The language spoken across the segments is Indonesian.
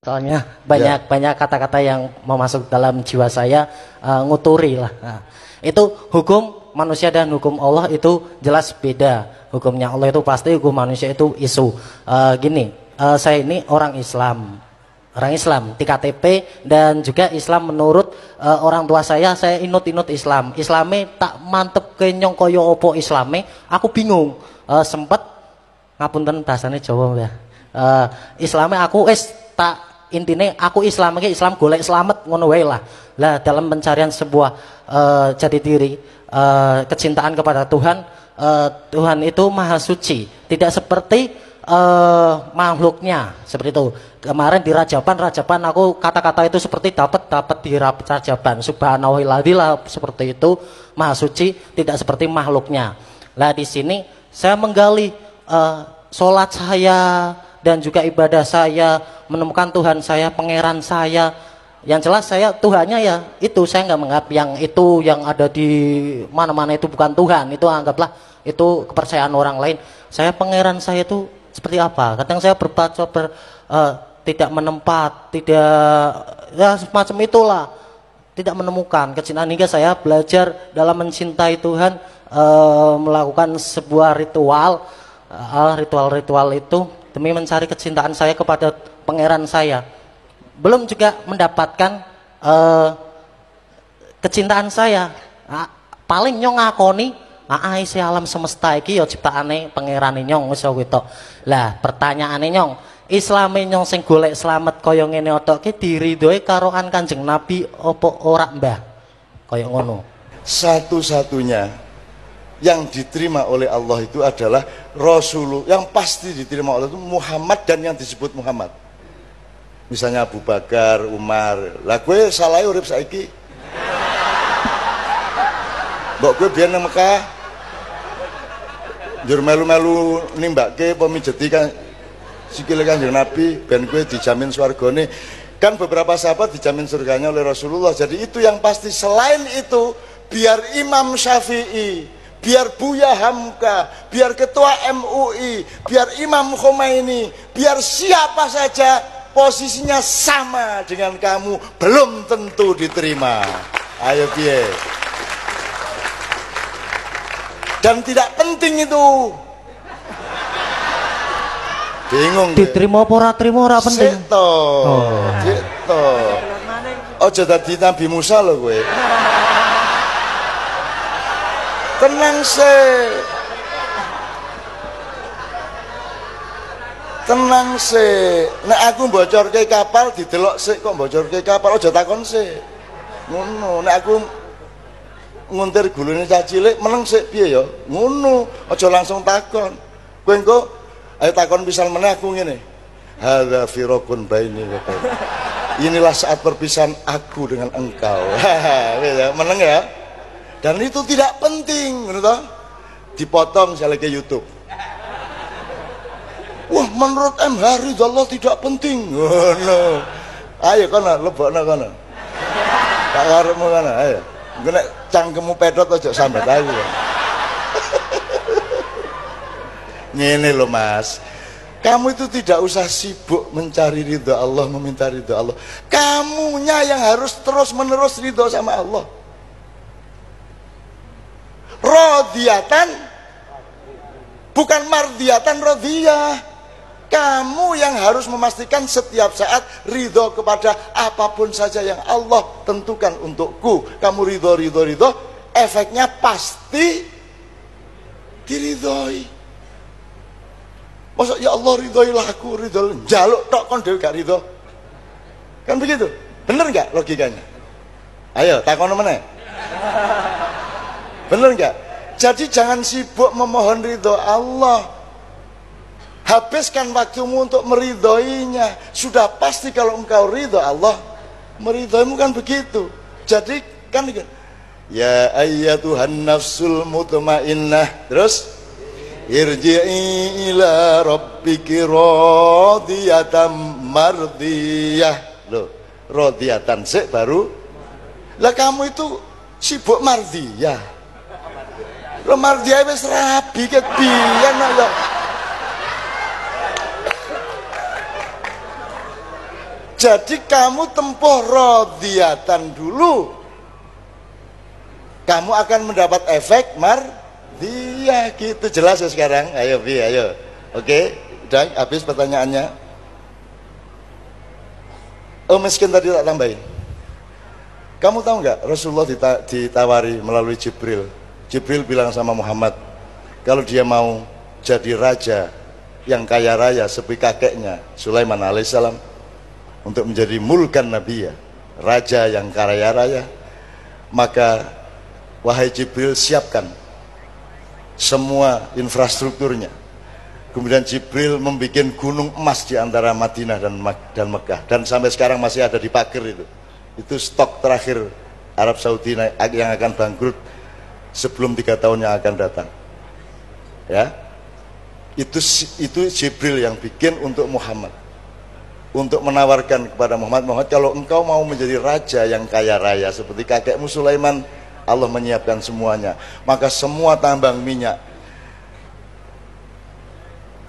Soalnya banyak kata-kata yang mau masuk dalam jiwa saya, nguturi lah. Nah, itu hukum manusia dan hukum Allah itu jelas beda. Hukumnya Allah itu pasti, hukum manusia itu isu. Saya ini orang Islam. Orang Islam di KTP dan juga Islam menurut orang tua saya inut-inut Islam. Islame tak mantep kenyong koyo opo Islame, aku bingung. Sempet ngapunten bahasane Jawa ya. Islame aku tak intine aku Islam golek selamat ngono wae lah. Lah dalam pencarian sebuah jati diri, kecintaan kepada Tuhan, Tuhan itu maha suci, tidak seperti makhluknya seperti itu. Kemarin di Rajaban aku kata-kata itu seperti dapat di Rajaban. Subhanallahillah seperti itu, maha suci, tidak seperti makhluknya. Lah di sini saya menggali sholat saya dan juga ibadah saya, menemukan Tuhan saya, pangeran saya. Yang jelas saya Tuhannya ya itu, saya nggak menganggap yang itu yang ada di mana-mana itu bukan Tuhan. Itu anggaplah itu kepercayaan orang lain. Saya pangeran saya itu seperti apa? Kadang saya berbaca tidak menempat, tidak ya semacam itulah, tidak menemukan kecintaan hingga saya belajar dalam mencintai Tuhan, melakukan sebuah ritual itu demi mencari kecintaan saya kepada pangeran saya. Belum juga mendapatkan kecintaan saya. Paling nyong ngakoni isi alam semesta iki ya ciptaane pangerane nyong wis ketok. Lah pertanyaane nyong, Islame nyong sing golek slamet kaya ngene otoke diridhoi karoan Kanjeng Nabi apa ora Mbah? Kaya ngono. Satu-satunya yang diterima oleh Allah itu adalah Rasulullah, yang pasti diterima oleh itu Muhammad dan yang disebut Muhammad. Misalnya Abu Bakar, Umar. Lah gue salah urip saiki. Mbok gue biyen nang Mekah njur melu-melu nimbake pemijeti kan sikile Kanjeng Nabi ben gue dijamin swargane. Kan beberapa sahabat dijamin surganya oleh Rasulullah. Jadi itu yang pasti. Selain itu, biar Imam Syafi'i, biar Buya Hamka, biar Ketua MUI, biar Imam Khomeini, biar siapa saja posisinya sama dengan kamu, belum tentu diterima. Ayo piye? Dan tidak penting itu. Bingung diterima apa ora trima ora penting. Gitu. Ojo dadi Nabi Musa lho kowe. Tenang sih. Nek aku bocorke kapal didelok sik kok bocorke kapal, aja takon sik. Ngono, nek aku nguntir gulune cah cilik meneng sik piye ya? Ngono, aja langsung takon. Kowe engko ayo takon pisan meneh aku ngene. Hadza firaqun baini wa bain. Inilah saat perpisahan aku dengan engkau. Meneng ya? Dan itu tidak penting, ngono toh? Dipotong misalnya ke YouTube. Wah, menurut M. Ridho tidak penting. Ngono. Ayo kono lebokno kono. Tak karepmu kono, ayo. Engko nek cangkemmu pedhot aja sambat aku. Ngene lho Mas. Kamu itu tidak usah sibuk mencari ridho Allah, meminta ridho Allah. Kamunya yang harus terus-menerus ridho sama Allah. Rodiyatan, bukan mardiyatan, rodiyah. Kamu yang harus memastikan setiap saat ridho kepada apapun saja yang Allah tentukan untukku. Kamu ridho, efeknya pasti diridhoi. Masa ya Allah ridhoilah aku, ridho jaluk tok kon dhewe gak ridho. Kan begitu? Bener nggak logikanya? Ayo takon meneh. Bener nggak? Jadi jangan sibuk memohon ridho Allah. Habiskan waktumu untuk meridhoinya. Sudah pasti kalau engkau ridho Allah, meridhoimu, kan begitu. Jadi kan ya ayyatuhan nafsul mutmainnah. Terus irji'i ila rabbiki radiyatan mardiyah. Loh, radiyatan sik baru. Lah kamu itu sibuk mardiyah. Lo mardiyah wis rabi ket biyen kok. Jadi kamu tempuh radiyatan dulu, kamu akan mendapat efek mardiyah. Gitu, jelas ya sekarang? Ayo Bi, ayo. Oke, udah habis pertanyaannya. Oh, miskin tadi tak tambahin. Kamu tahu nggak Rasulullah ditawari melalui Jibril. Jibril bilang sama Muhammad, kalau dia mau jadi raja yang kaya raya seperti kakeknya Sulaiman alaihissalam, untuk menjadi mulkan Nabi, ya, raja yang kaya raya, maka wahai Jibril, siapkan semua infrastrukturnya. Kemudian Jibril membuat gunung emas di antara Madinah dan Mekah, dan sampai sekarang masih ada di pagar itu. Itu stok terakhir Arab Saudi yang akan bangkrut sebelum 3 tahun yang akan datang. Ya, itu Jibril yang bikin untuk Muhammad, untuk menawarkan kepada Muhammad, kalau engkau mau menjadi raja yang kaya raya seperti kakekmu Sulaiman, Allah menyiapkan semuanya. Maka semua tambang minyak,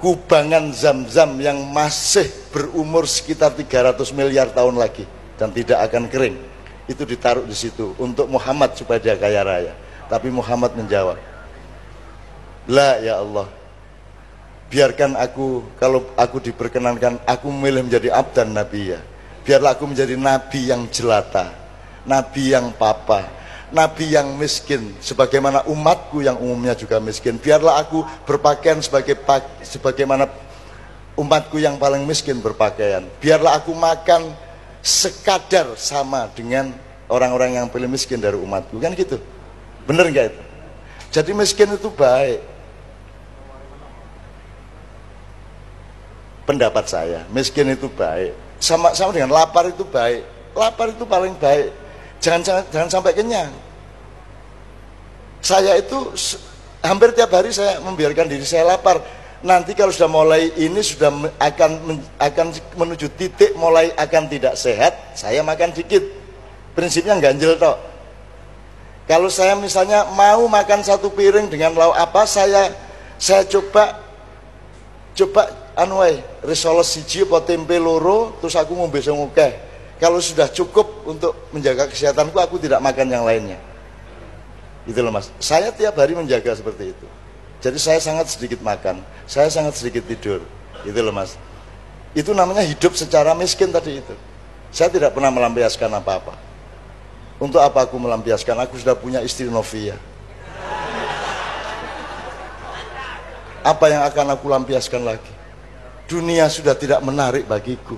kubangan Zam-Zam yang masih berumur sekitar 300 miliar tahun lagi dan tidak akan kering, itu ditaruh di situ untuk Muhammad supaya dia kaya raya. Tapi Muhammad menjawab, la ya Allah, biarkan aku, kalau aku diperkenankan, aku memilih menjadi abdan nabi, ya, biarlah aku menjadi nabi yang jelata, nabi yang papa, nabi yang miskin, sebagaimana umatku yang umumnya juga miskin. Biarlah aku berpakaian sebagaimana umatku yang paling miskin berpakaian. Biarlah aku makan sekadar sama dengan orang-orang yang paling miskin dari umatku. Kan gitu, bener nggak itu? Jadi miskin itu baik. Pendapat saya, miskin itu baik. Sama dengan lapar itu baik. Lapar itu paling baik. Jangan sampai kenyang. Saya itu hampir tiap hari saya membiarkan diri saya lapar. Nanti kalau sudah mulai ini sudah akan menuju titik mulai akan tidak sehat, saya makan dikit. Prinsipnya ganjel tok. Kalau saya misalnya mau makan 1 piring dengan lauk apa, saya coba risoles siji apa tempe loro, terus aku ngombe sing akeh. Kalau sudah cukup untuk menjaga kesehatanku, aku tidak makan yang lainnya. Gitu loh Mas. Saya tiap hari menjaga seperti itu. Jadi saya sangat sedikit makan, saya sangat sedikit tidur. Gitu loh Mas. Itu namanya hidup secara miskin tadi itu. Saya tidak pernah melampiaskan apa-apa. Untuk apa aku melampiaskan? Aku sudah punya istri Novia. Apa yang akan aku lampiaskan lagi? Dunia sudah tidak menarik bagiku.